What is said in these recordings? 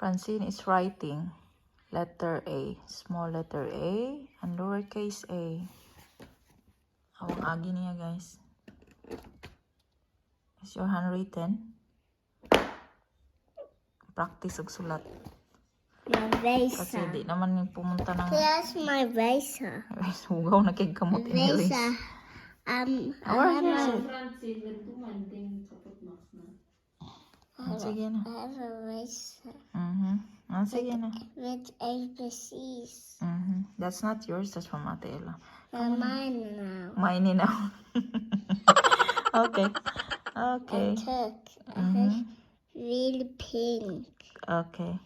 Francine is writing letter A, small letter A, and lowercase a. Awang agi niya, guys. Is your handwritten? Practice og sulat. My visa. Kasi di naman yung pumunta ng... Here's my visa. Hugaw na kay kamot anyways. Visa. Sige na. I have a visa. Sige na. With ABCs. That's not yours, that's from Ate Ella. Mine now. Mine now. Okay. Okay. I took really pink. Okay.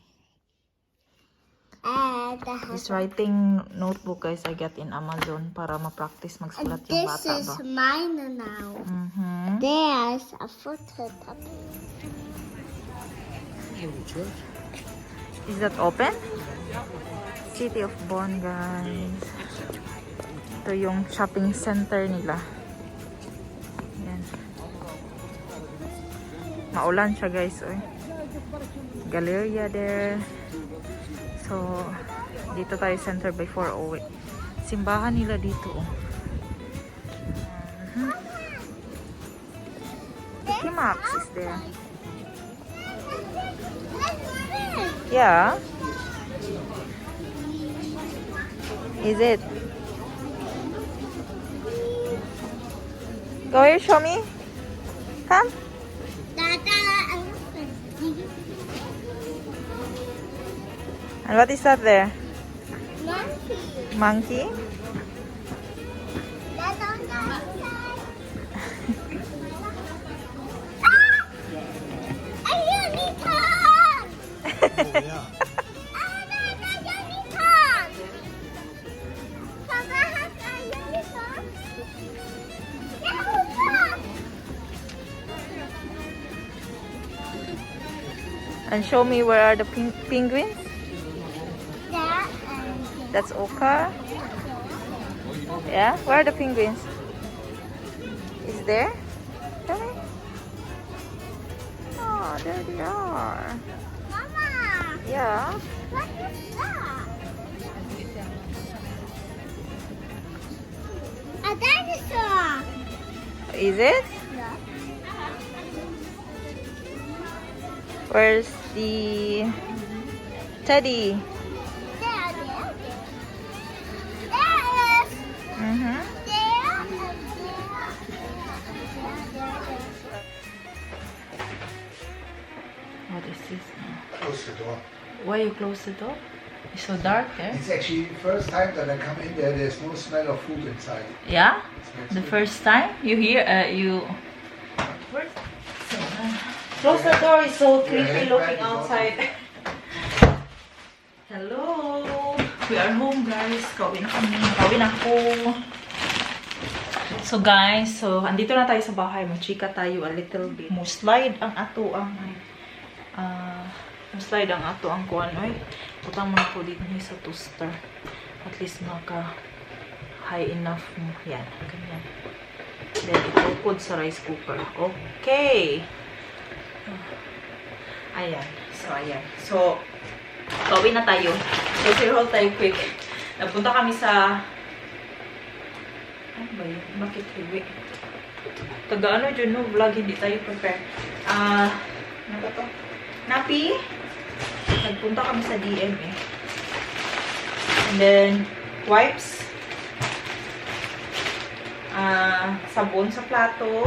And I have This writing notebook, guys, I get in Amazon para ma-practice magsulat yung this bata is ba. mine now. There's a photo top. Is that open? City of Bonn, guys. Ito yung shopping center nila. Yan. Maulan siya, guys. Oy. Galleria there. So, dito tayo center before uwi. Simbahan nila dito. Max is there. Yeah. Is it? Go here, show me. Come. And what is that there? Monkey. Monkey? That's on the outside. A unicorn! Yeah. Oh, there's a unicorn! Papa has a unicorn? Yeah, look! And show me where are the penguins? There That's Oka. Yeah, where are the penguins? Is there? Show me. Oh, there they are. Mama, Yeah. what is that? A dinosaur! Is it? Yeah. Where's the teddy? There. There is. Mm-hmm. There and there. What is this? Close the door. Why you close the door? It's so dark there. It's actually the first time that I come in there. There's no smell of food inside. Yeah? It's The first time you hear you. Close the door. It's so creepy looking outside. Hello. We are home, guys. Kawin na kami. Kawin ako. So guys, andito na tayo sa bahay. Mag-chika tayo a little bit. Mo-slide ang ato ang kuwan. Oy. Putang mo na po dito sa toaster. At least maka high enough mo. Yan. Ganyan. Then itukod sa rice cooker. Okay. Ayan. So, gawin na tayo. So, hold tayo quick. Nagpunta kami sa... Ano ba yun? Bakit hiwi? Taga ano dyan, no? Vlog, hindi tayo prepare. Ano ba to? Napi? Nagpunta kami sa DM eh. And then, wipes. Sabon sa plato.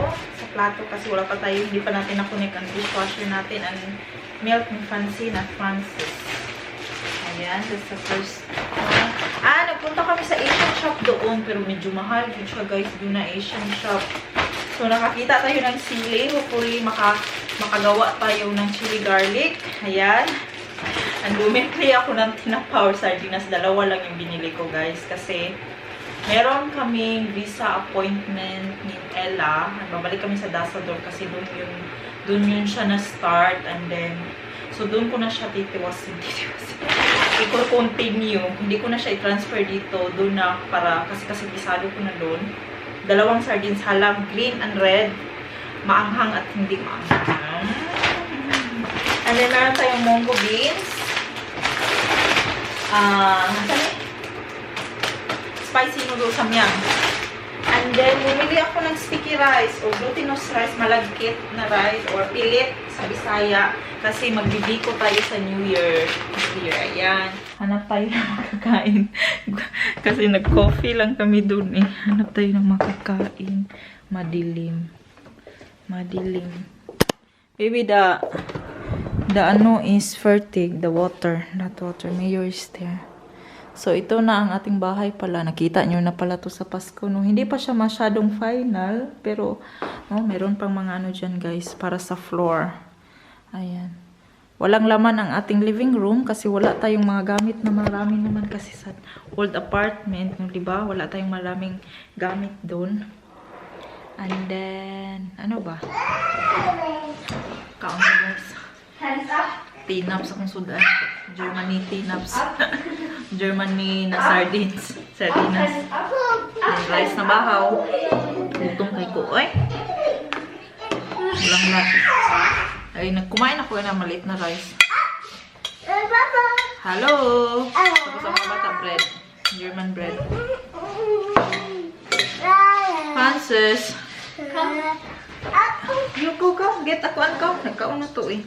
Kasi wala pa tayo, hindi pa natin na-connect ang dishwasher natin. And milk ni Francene at Francis. Ayan, that's the first one. Nagpunta kami sa Asian shop doon, pero medyo mahal yun siya, guys, doon na Asian shop. So, nakakita tayo ng sili. Hopefully, makagawa tayo ng chili garlic. Ayan. And bumili ako ng tinapaw sardinas. Dalawa lang yung binili ko, guys, kasi meron kaming visa appointment ni Ella. Babalik kami sa Düsseldorf kasi doon yun siya na-start. And then, so doon ko na siya titiwasin. I-continue. Hindi ko na siya i-transfer dito. Doon na para, kasi bisado ko na doon. Dalawang sardines halang, green and red. Maanghang at hindi maanghang. And then, meron tayong munggo beans. spicy noodles samyang. And then, bumili ako ng sticky rice o glutinous rice, malagkit na rice or pilit sa Bisaya. Kasi magbibiko tayo sa New Year this year. Ayan. Hanap tayo ng makakain. Kasi nag-coffee lang kami dun eh. Hanap tayo ng makakain. Madilim. Madilim. Baby, the ano is fertig. The water. That water. Mayor is there. So, ito na ang ating bahay pala. Nakita nyo na pala to sa Pasko. No? Hindi pa siya masyadong final. Pero, meron pang mga ano dyan, guys. Para sa floor. Ayan. Walang laman ang ating living room. Kasi wala tayong mga gamit na marami naman. Kasi sa old apartment. No, diba? Wala tayong maraming gamit doon. And then, ano ba? Kaon ko, guys. Hands up. Tinaps akong sudan. Germany tinaps. Germany na sardines. Sardinas. And rice na bahaw. Gutom kay ko. Ay! Walang lahat. Ay, kumain ako na maliit na rice. Hello! Tapos ang mga bata bread. German bread. Francis! You go. Get ako an ka. Nagkaon na to eh.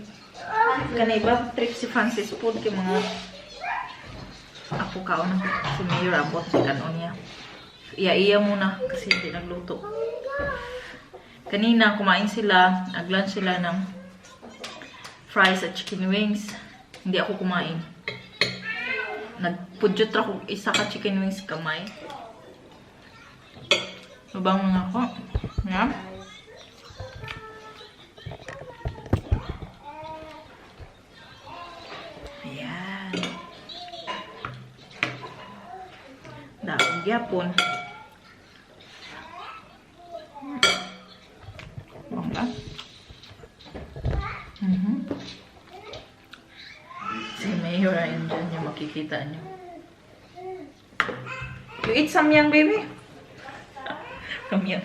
Ganay ba? Trip si Francis food kay mga ako kaon na si Mayor abot si kanon niya. Iya muna kasi hindi nagluto. Kanina kumain sila, nag-lunch sila ng fries at chicken wings. Hindi ako kumain. Nagpudyot ako isa ka chicken wings kamay. Lubang mga ako. Yeah. Daong gyapon. Bongga. Si Mayor ayun dyan yung makikita nyo. You eat samyang, baby? Samyang.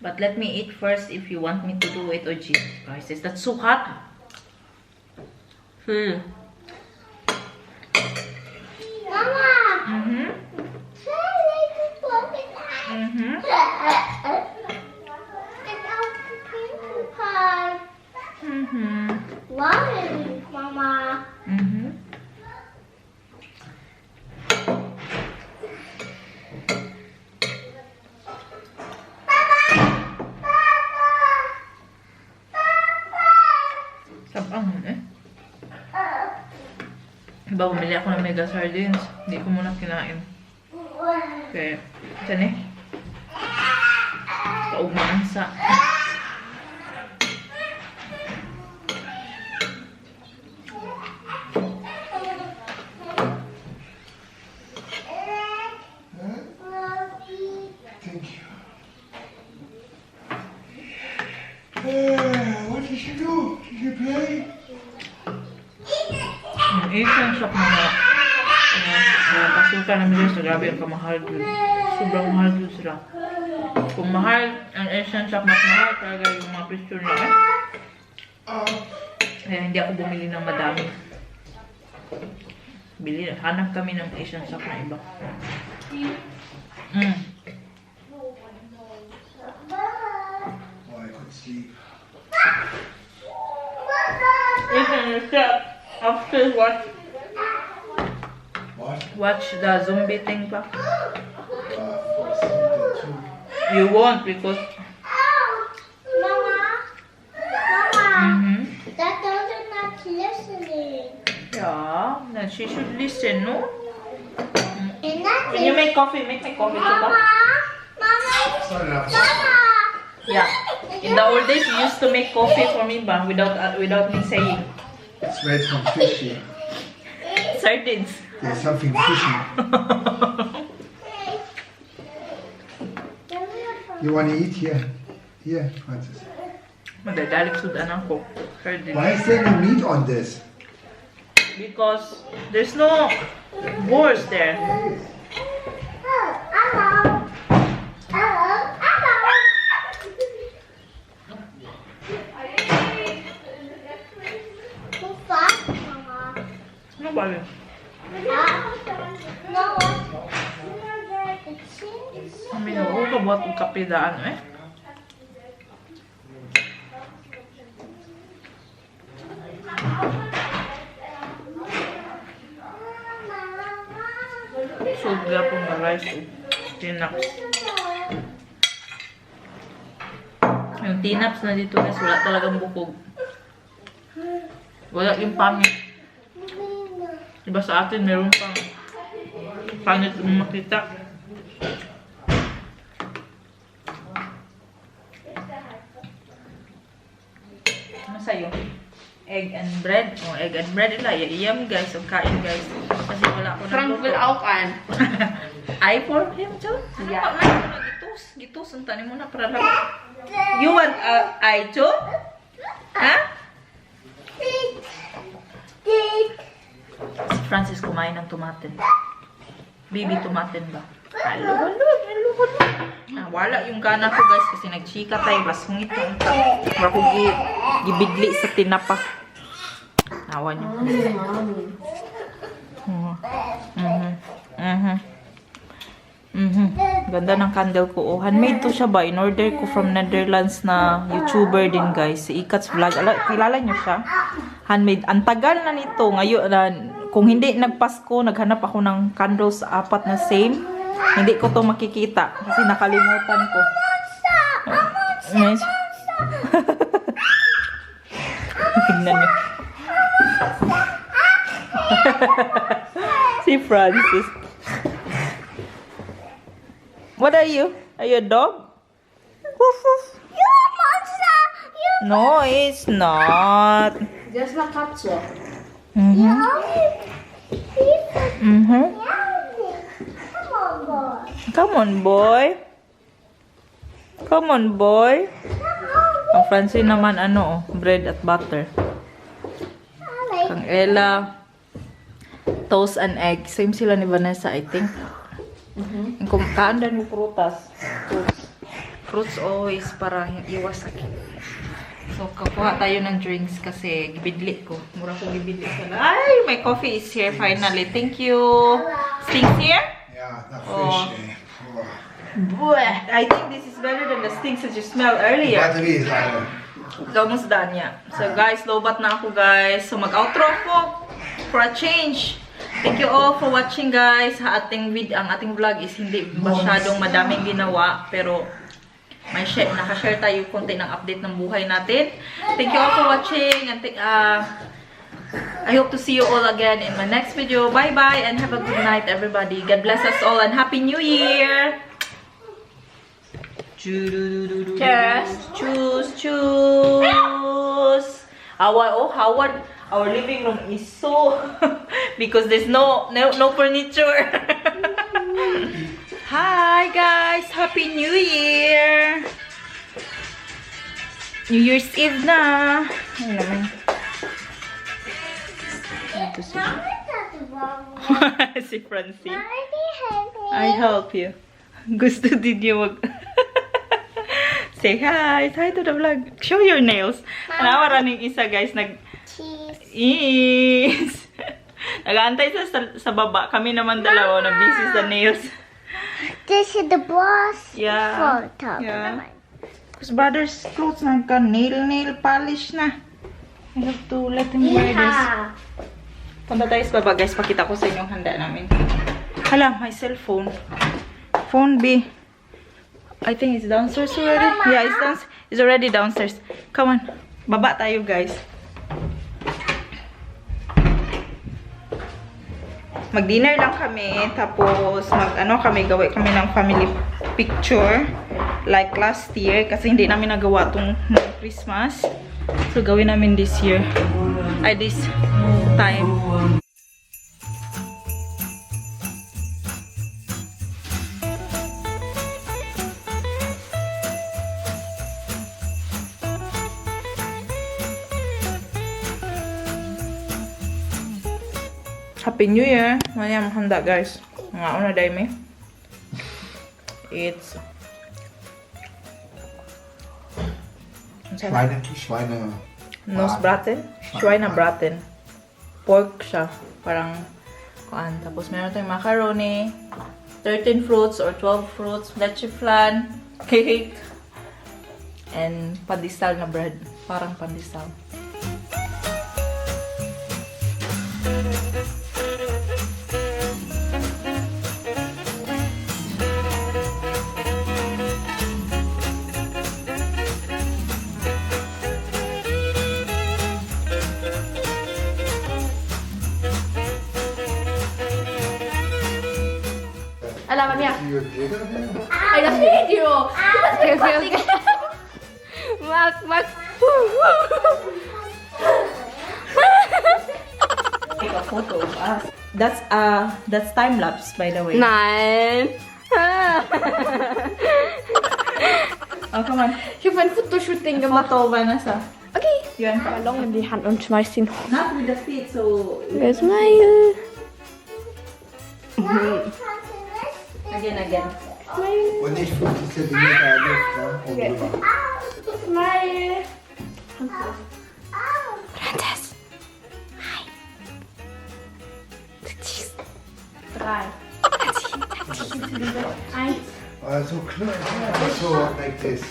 But let me eat first if you want me to do it, Oji. Guys, that's so hot. Why, Mama? Sabang eh. Diba, bumili ako ng mega sardines. Hindi ko muna kinain. Okay. Jene. Kaugmaan sa. Thank you. What did you do? Did you play? Yung Asian shop mga pasukan namin sa grabe ang kamahal dun. Sobrang mahal dun sila. Kung mahal ang Asian shop, mas mahal talaga yung mga presyo nila eh. Kaya hindi ako bumili ng madami. Hanap kami ng Asian shop na iba. Oh, I could sleep. Asian shop. After What? watch the zombie thing pa. For sleeping too. You won't because Mama? That daughter not listening. yeah, then she should listen, no? And that Can you make coffee? Make my coffee, Mama? Chupa. Mama? It's not enough. Mama? Yeah. In the old days, you used to make coffee for me, ba? Without me saying. It smells from fish here. Sardines. There's something fishy. You want to eat here? Here, Francis. Madadalig sudan ako. Sardines. Why is there no meat on this? Because there's no boars there. Ano ba yun? Minuo ka buhat ng kapidaan eh. Sobra pong rice. Tinaps. Yung tinaps na dito guys, wala talagang bukog. Wala yung pangit. Diba sa atin, meron pang pangit yung makita. Ano sa'yo? Egg and bread. O, egg and bread ila. Iyam guys. O, kain guys. Kasi wala ako Frank will out an. I for him too? Yeah. Gitus. Ang tanin mo na para lang. You want I too? Ha? Si Francis kumain ng tumaten. Baby tumaten ba? Halo. Wala yung gana ko guys kasi nagchika tayo. Basong ito. Wala ko gibigli sa tinapa. Nawa niyo. Ganda ng candle ko. Oh, handmade to siya ba? In order ko from Netherlands na YouTuber din guys. Si Ikat's Vlog. Kilala niyo siya? Handmade. Ang tagal na nito. Ngayon, kung hindi nagpasko, naghanap ako ng candles sa 4 na same. Hindi ko to makikita. Kasi nakalimutan ko. Tignan niyo. Si Francis. What are you? Are you a dog? Woof woof. You're a monster! No, it's not. Just na katso. Come on, boy. Come on, boy. Ang Francene naman, bread at butter. Kang Ella, toast and egg. Same sila ni Vanessa, I think. Kung kaandan mo prutas. Fruits always para iwas sakit. So, kakuha tayo ng drinks kasi gibidli ko. Mura ko gibidli ka na. Ay, my coffee is here finally. Thank you. Stinks here? Yeah, the Oh. fish. I think this is better than the stinks that you smelled earlier. Battery is iron. Almost done, yeah. So guys, lobat na ako guys. So mag-outro ako for a change. Thank you all for watching guys. Ang ating vlog is hindi masyadong madaming ginawa. Pero may nakashare tayo konti ng update ng buhay natin. Thank you all for watching. And I hope to see you all again in my next video. Bye-bye and have a good night everybody. God bless us all and Happy New Year! Cheers! Choose! Our living room is so because there's no furniture. Hi guys, Happy New Year! New Year's Eve na. Ano naman? Ito si Francene. I help you. Gusto din niyo say hi. Hi to the vlog. Show your nails. Nawa rin isa guys Cheese. Nag-aantay sa baba. Kami naman dalawa na busy sa nails. This is the boss Yeah. photo. Yeah. Because brother's clothes nail polish na. I have to let him wear this. Punta tayo sa baba guys. Pakita ko sa inyo ang handa namin. Hala, my cellphone. Phone B. I think it's downstairs already. Yeah, it's already downstairs. Come on. Baba tayo guys. Mag-dinner lang kami. Tapos gawin kami ng family picture. Like last year. Kasi hindi namin nagawa itong Christmas. So gawin namin this year. This time. Happy New Year! Maya handa guys. Nga una dahil It's Schweine. Nosbraten? Schweinebraten. pork siya. Parang, kuan. Tapos meron tayong macaroni, 13 fruits or 12 fruits, leche flan, cake, and pandesal na bread. Parang pandesal. Alam mo niya. See your jigger there? Ay, na video. Okay, okay, okay. Mark. Take a photo of us. That's time lapse, by the way. Nein. Oh, come on. Ich habe ein Fotoshooting gemacht. Photo, Vanessa. Okay. Yun. Ballon in die Hand und schmeiß ihn hoch. Not with the feet, so... Smile. Again. Und nicht 50 Zentimeter Luft, ne? Oben drüber. Smile. Frances. Hi. Drei. Eins. Also klar, so like this.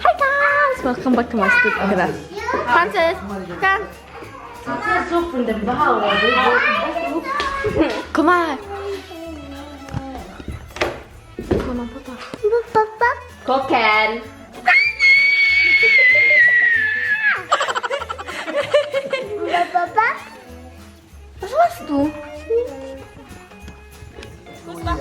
Hi guys. Welcome back to my studio. Frances, komm. Das ist so von der Bau. Guck mal. Mama, Papa. Papa. Gucken. Papa. Was machst du? Oh, ja.